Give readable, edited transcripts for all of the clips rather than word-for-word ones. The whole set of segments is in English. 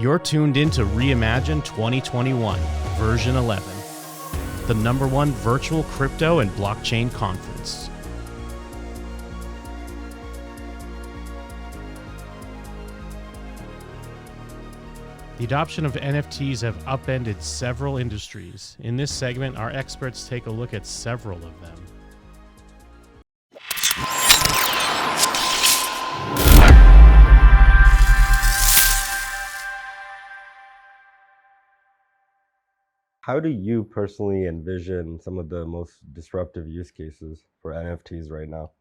You're tuned in to Reimagine 2021, version 11, the #1 virtual crypto and blockchain conference. The adoption of NFTs have upended several industries. In this segment, our experts take a look at several of them. How do you personally envision some of the most disruptive use cases for NFTs right now?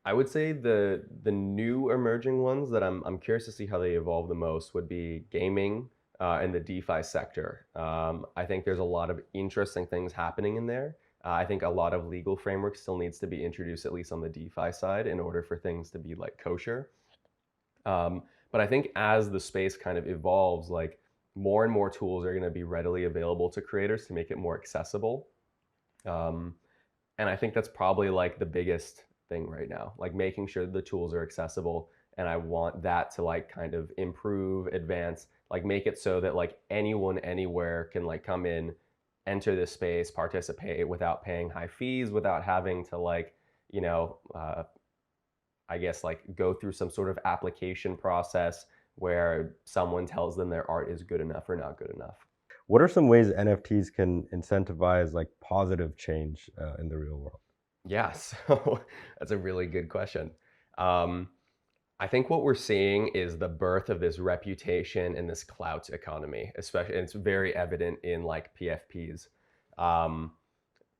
I would say the new emerging ones that I'm curious to see how they evolve the most would be gaming and the DeFi sector. I think there's a lot of interesting things happening in there. I think a lot of legal framework still needs to be introduced, at least on the DeFi side, in order for things to be like kosher. But I think as the space kind of evolves, like more and more tools are going to be readily available to creators to make it more accessible. And I think that's probably like the biggest thing right now, like making sure the tools are accessible. And I want that to like kind of improve, advance, like make it so that like anyone anywhere can like come in, enter this space, participate without paying high fees, without having to like, I guess like go through some sort of application process where someone tells them their art is good enough or not good enough. What are some ways NFTs can incentivize like positive change in the real world? Yeah, so that's a really good question. I think what we're seeing is the birth of this reputation and this clout economy, especially, and it's very evident in like PFPs.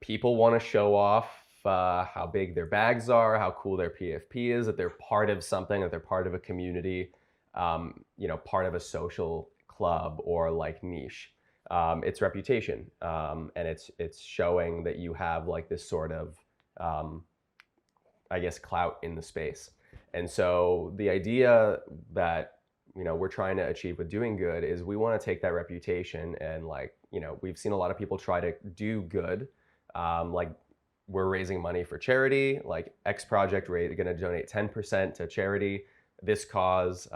People want to show off how big their bags are, how cool their PFP is, that they're part of something, that they're part of a community, part of a social club or like niche. It's reputation, and it's showing that you have like this sort of, I guess, clout in the space. And so the idea that we're trying to achieve with DoinGud is we want to take that reputation and like we've seen a lot of people try to do good, like we're raising money for charity, like X project going to donate 10% to charity, this cause.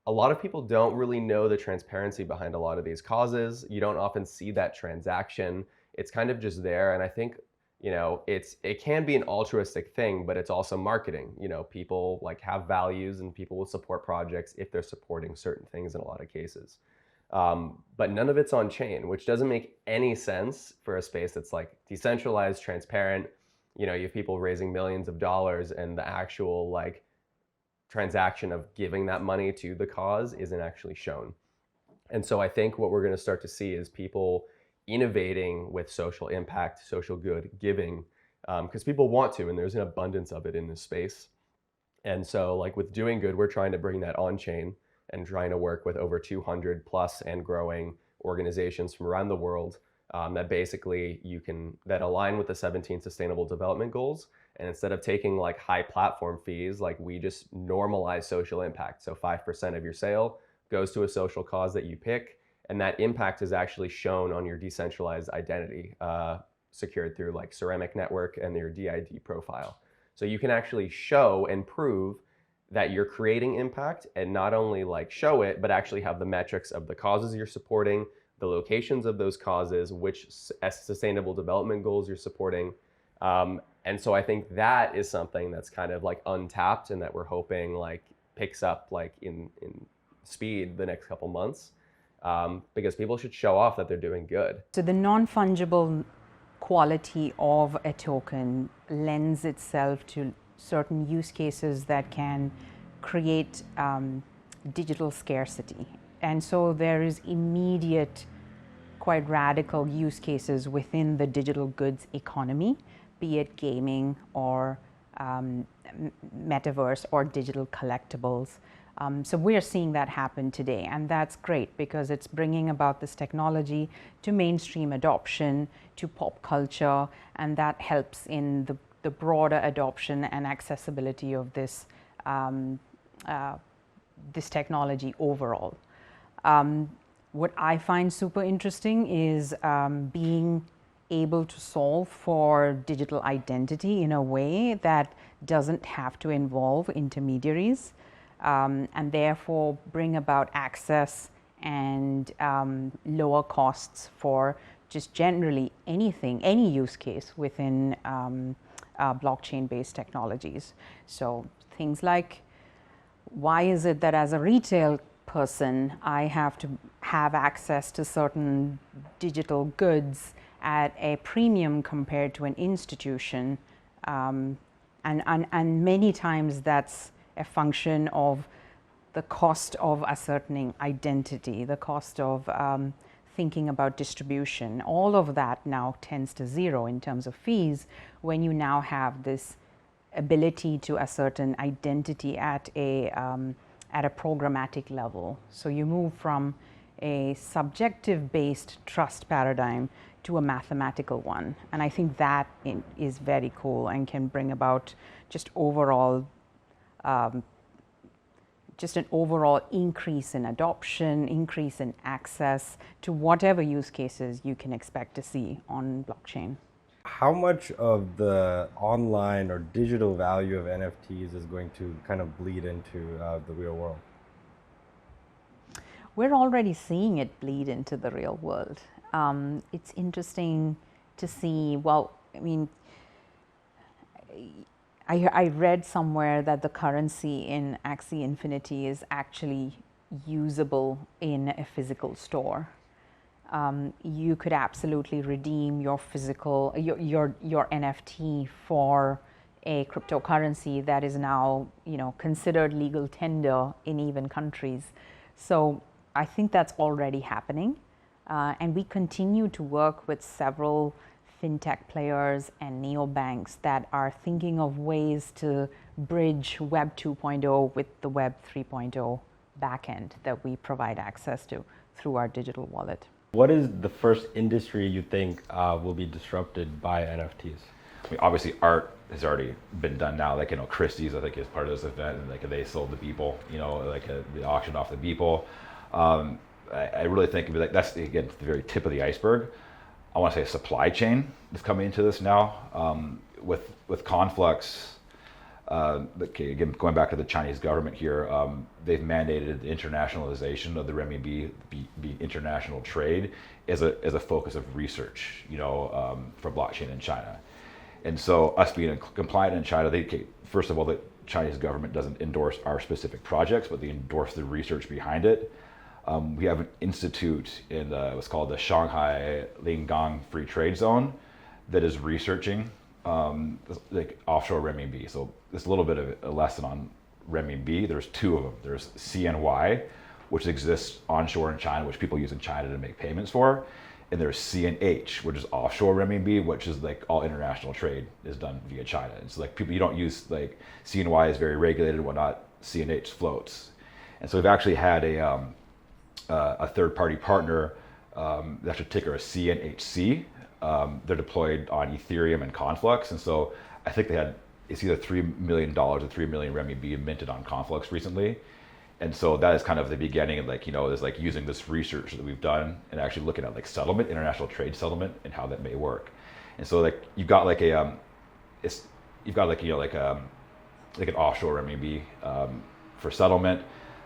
A lot of people don't really know the transparency behind a lot of these causes. You don't often see that transaction. It's kind of just there. And I think, it can be an altruistic thing, but it's also marketing. People like have values and people will support projects if they're supporting certain things in a lot of cases. But none of it's on chain, which doesn't make any sense for a space that's like decentralized, transparent. You have people raising millions of dollars and the actual like transaction of giving that money to the cause isn't actually shown. And so I think what we're going to start to see is people innovating with social impact, social good, giving, because people want to, and there's an abundance of it in this space. And so like with DoinGud, we're trying to bring that on chain and trying to work with over 200 plus and growing organizations from around the world that basically that align with the 17 Sustainable Development Goals. And instead of taking like high platform fees, like we just normalize social impact. So 5% of your sale goes to a social cause that you pick. And that impact is actually shown on your decentralized identity, secured through like Ceramic Network and your DID profile. So you can actually show and prove that you're creating impact, and not only like show it, but actually have the metrics of the causes you're supporting, the locations of those causes, which sustainable development goals you're supporting. And so I think that is something that's kind of like untapped and that we're hoping like picks up like in speed the next couple months, because people should show off that they're doing good. So the non-fungible quality of a token lends itself to certain use cases that can create digital scarcity. And so there is immediate, quite radical use cases within the digital goods economy, be it gaming or metaverse or digital collectibles. So we're seeing that happen today, and that's great because it's bringing about this technology to mainstream adoption, to pop culture, and that helps in the broader adoption and accessibility of this this technology overall. What I find super interesting is being able to solve for digital identity in a way that doesn't have to involve intermediaries. and therefore bring about access and lower costs for just generally anything, any use case within blockchain-based technologies. So things like, why is it that as a retail person I have to have access to certain digital goods at a premium compared to an institution? And many times that's a function of the cost of ascertaining identity, the cost of thinking about distribution. All of that now tends to zero in terms of fees when you now have this ability to ascertain identity at a programmatic level. So you move from a subjective-based trust paradigm to a mathematical one. And I think that is very cool and can bring about just overall just an overall increase in adoption, increase in access to whatever use cases you can expect to see on blockchain. How much of the online or digital value of NFTs is going to kind of bleed into the real world? We're already seeing it bleed into the real world. It's interesting to see, well, I mean, I read somewhere that the currency in Axie Infinity is actually usable in a physical store. You could absolutely redeem your physical, your NFT for a cryptocurrency that is now, considered legal tender in even countries. So I think that's already happening. And we continue to work with several fintech players and neobanks that are thinking of ways to bridge Web 2.0 with the Web 3.0 backend that we provide access to through our digital wallet. What is the first industry you think will be disrupted by NFTs? I mean, obviously, art has already been done now. Like, Christie's, I think, is part of this event, and like they sold the Beeple, they auctioned off the Beeple. I really think that's again the very tip of the iceberg. I want to say supply chain is coming into this now. With Conflux, again, going back to the Chinese government here, they've mandated the internationalization of the renminbi, be international trade as a focus of research, for blockchain in China. And so us being compliant in China, first of all, the Chinese government doesn't endorse our specific projects, but they endorse the research behind it. We have an institute in what's called the Shanghai Lingang Free Trade Zone that is researching like offshore renminbi. So it's a little bit of a lesson on renminbi. There's two of them. There's CNY, which exists onshore in China, which people use in China to make payments for. And there's CNH, which is offshore renminbi, which is like all international trade is done via China. And so like people, you don't use like CNY is very regulated and whatnot. CNH floats. And so we've actually had a third-party partner, that's a ticker is CNHC. They're deployed on Ethereum and Conflux, and so I think it's either $3 million or 3 million renminbi minted on Conflux recently, and so that is kind of the beginning of there's like using this research that we've done and actually looking at like settlement, international trade settlement, and how that may work. And so like you've got like an offshore renminbi for settlement.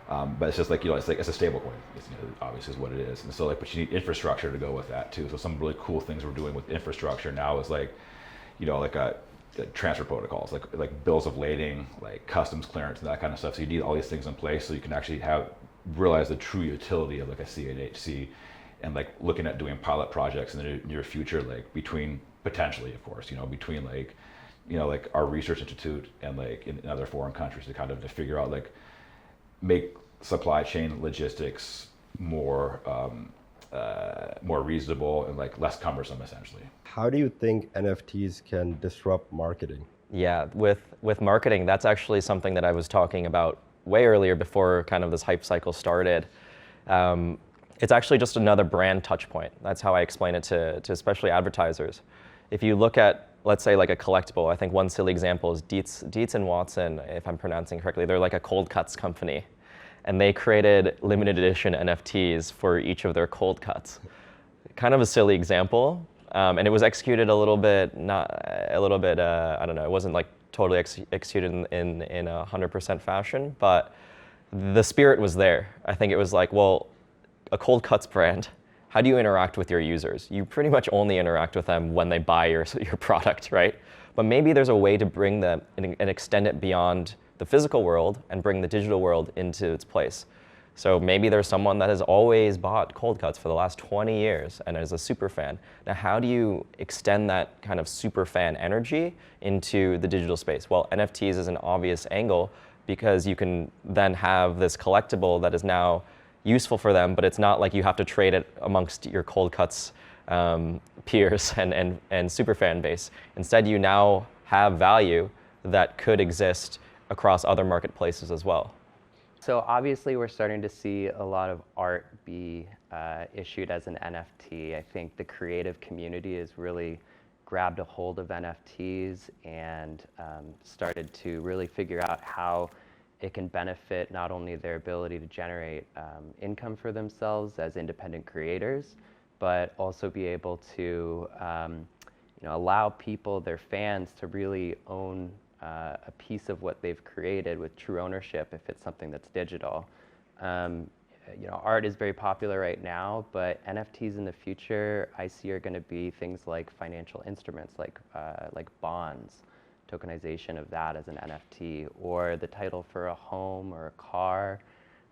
But it's just like, it's a stable coin, obviously is what it is. And so but you need infrastructure to go with that too. So some really cool things we're doing with infrastructure now is transfer protocols, like bills of lading, like customs clearance and that kind of stuff. So you need all these things in place so you can actually realize the true utility of like a CNHC, and like looking at doing pilot projects in the near future, like between potentially, of course, between like our research institute and like in other foreign countries to figure out make supply chain logistics more reasonable and like less cumbersome, essentially. How do you think NFTs can disrupt marketing? Yeah, with marketing, that's actually something that I was talking about way earlier before kind of this hype cycle started. It's actually just another brand touch point. That's how I explain it to especially advertisers. If you look at, let's say, like a collectible, I think one silly example is Dietz and Watson, if I'm pronouncing correctly. They're like a cold cuts company, and they created limited edition NFTs for each of their cold cuts. Kind of a silly example, and it was executed I don't know, it wasn't like totally executed in 100% fashion, but the spirit was there. I think it was like, well, a cold cuts brand, how do you interact with your users? You pretty much only interact with them when they buy your product, right? But maybe there's a way to bring them and extend it beyond the physical world and bring the digital world into its place. So maybe there's someone that has always bought cold cuts for the last 20 years and is a super fan. Now, how do you extend that kind of super fan energy into the digital space? Well, NFTs is an obvious angle because you can then have this collectible that is now useful for them, but it's not like you have to trade it amongst your cold cuts peers and super fan base. Instead, you now have value that could exist across other marketplaces as well. So obviously we're starting to see a lot of art be issued as an NFT. I think the creative community has really grabbed a hold of NFTs and started to really figure out how it can benefit not only their ability to generate income for themselves as independent creators, but also be able to allow people, their fans, to really own a piece of what they've created with true ownership if it's something that's digital. Art is very popular right now, but NFTs in the future I see are going to be things like financial instruments, like bonds, tokenization of that as an NFT, or the title for a home or a car.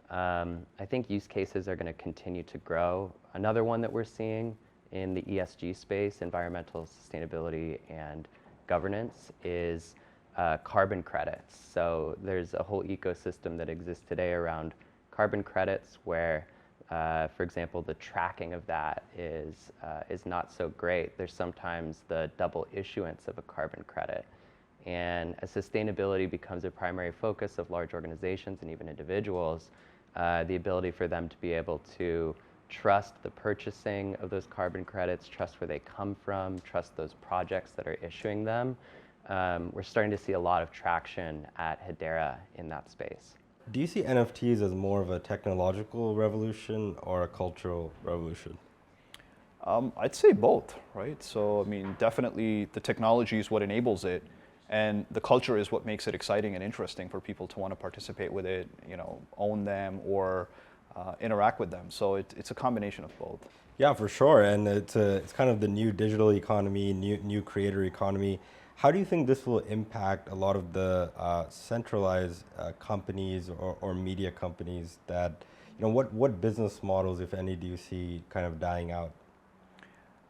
I think use cases are going to continue to grow. Another one that we're seeing in the ESG space, environmental sustainability and governance, is carbon credits. So there's a whole ecosystem that exists today around carbon credits where, for example, the tracking of that is not so great. There's sometimes the double issuance of a carbon credit. And as sustainability becomes a primary focus of large organizations and even individuals, the ability for them to be able to trust the purchasing of those carbon credits, trust where they come from, trust those projects that are issuing them, we're starting to see a lot of traction at Hedera in that space. Do you see NFTs as more of a technological revolution or a cultural revolution? I'd say both, right? So, I mean, definitely the technology is what enables it, and the culture is what makes it exciting and interesting for people to want to participate with it, own them or interact with them. So it's a combination of both. Yeah, for sure. And it's kind of the new digital economy, new creator economy. How do you think this will impact a lot of the centralized companies or media companies that, what business models, if any, do you see kind of dying out?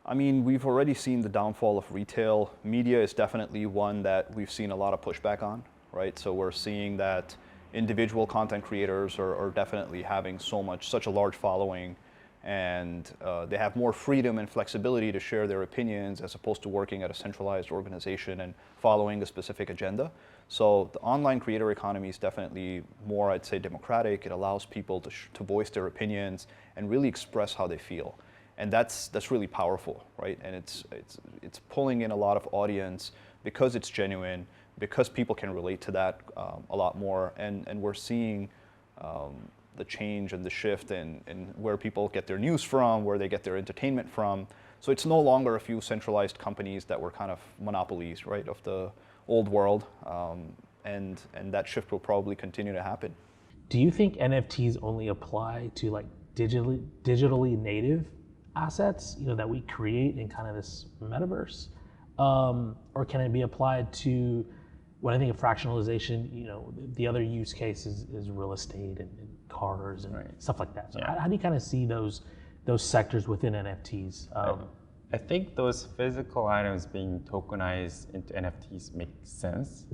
I mean, we've already seen the downfall of retail. Media is definitely one that we've seen a lot of pushback on, right? So we're seeing that individual content creators are definitely having such a large following, and they have more freedom and flexibility to share their opinions as opposed to working at a centralized organization and following a specific agenda. So the online creator economy is definitely more, I'd say, democratic. It allows people to voice their opinions and really express how they feel. And that's really powerful, right? And it's pulling in a lot of audience because it's genuine, because people can relate to that a lot more. And we're seeing the change and the shift in where people get their news from, where they get their entertainment from. So it's no longer a few centralized companies that were kind of monopolies, right, of the old world. And that shift will probably continue to happen. Do you think NFTs only apply to like digitally native assets, that we create in kind of this metaverse? Or can it be applied to, when I think of fractionalization, the other use case is real estate and cars and stuff like that. So how do you kind of see those sectors within NFTs? I think those physical items being tokenized into NFTs make sense.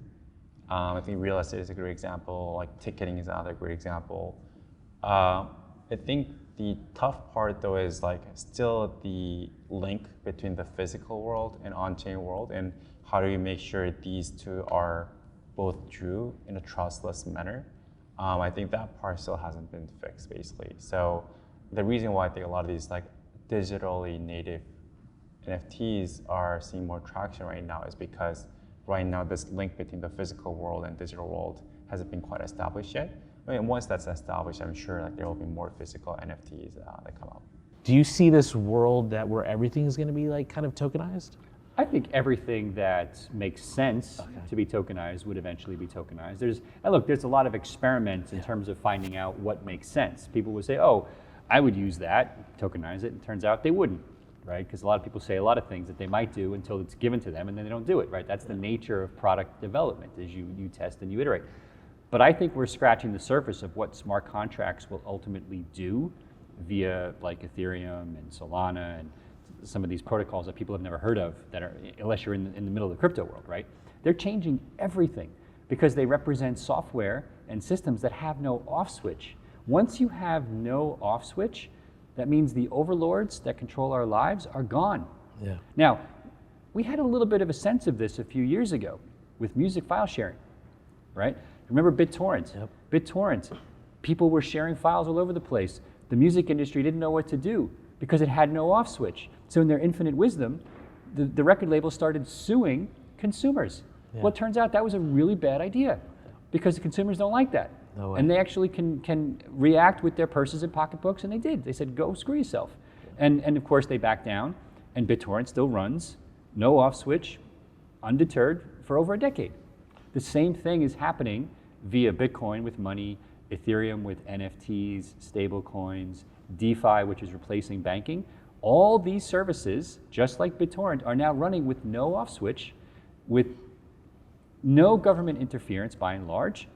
I think real estate is a great example, like ticketing is another great example. I think the tough part though is like still the link between the physical world and on-chain world, and how do you make sure these two are both true in a trustless manner? I think that part still hasn't been fixed basically. So the reason why I think a lot of these like digitally native NFTs are seeing more traction right now is because right now this link between the physical world and digital world hasn't been quite established yet. I mean, once that's established, I'm sure like there will be more physical NFTs that come out. Do you see this world where everything is going to be like kind of tokenized? I think everything that makes sense to be tokenized would eventually be tokenized. There's a lot of experiments in terms of finding out what makes sense. People would say, oh, I would use that, tokenize it, and it turns out they wouldn't, right? Because a lot of people say a lot of things that they might do until it's given to them and then they don't do it, right? That's the nature of product development, is you test and you iterate. But I think we're scratching the surface of what smart contracts will ultimately do via like Ethereum and Solana and some of these protocols that people have never heard of, that are, unless you're in the middle of the crypto world, right? They're changing everything because they represent software and systems that have no off switch. Once you have no off switch, that means the overlords that control our lives are gone. Yeah. Now, we had a little bit of a sense of this a few years ago with music file sharing, right? Remember BitTorrent? Yep. BitTorrent, people were sharing files all over the place. The music industry didn't know what to do because it had no off switch. So in their infinite wisdom, the record label started suing consumers. Yeah. Well, it turns out that was a really bad idea because the consumers don't like that. No way. And they actually can react with their purses and pocketbooks, and they did. They said, go screw yourself. And of course they backed down, and BitTorrent still runs, no off switch, undeterred for over a decade. The same thing is happening via Bitcoin with money, Ethereum with NFTs, stable coins, DeFi, which is replacing banking. All these services, just like BitTorrent, are now running with no off switch, with no government interference by and large,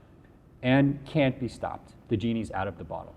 and can't be stopped. The genie's out of the bottle.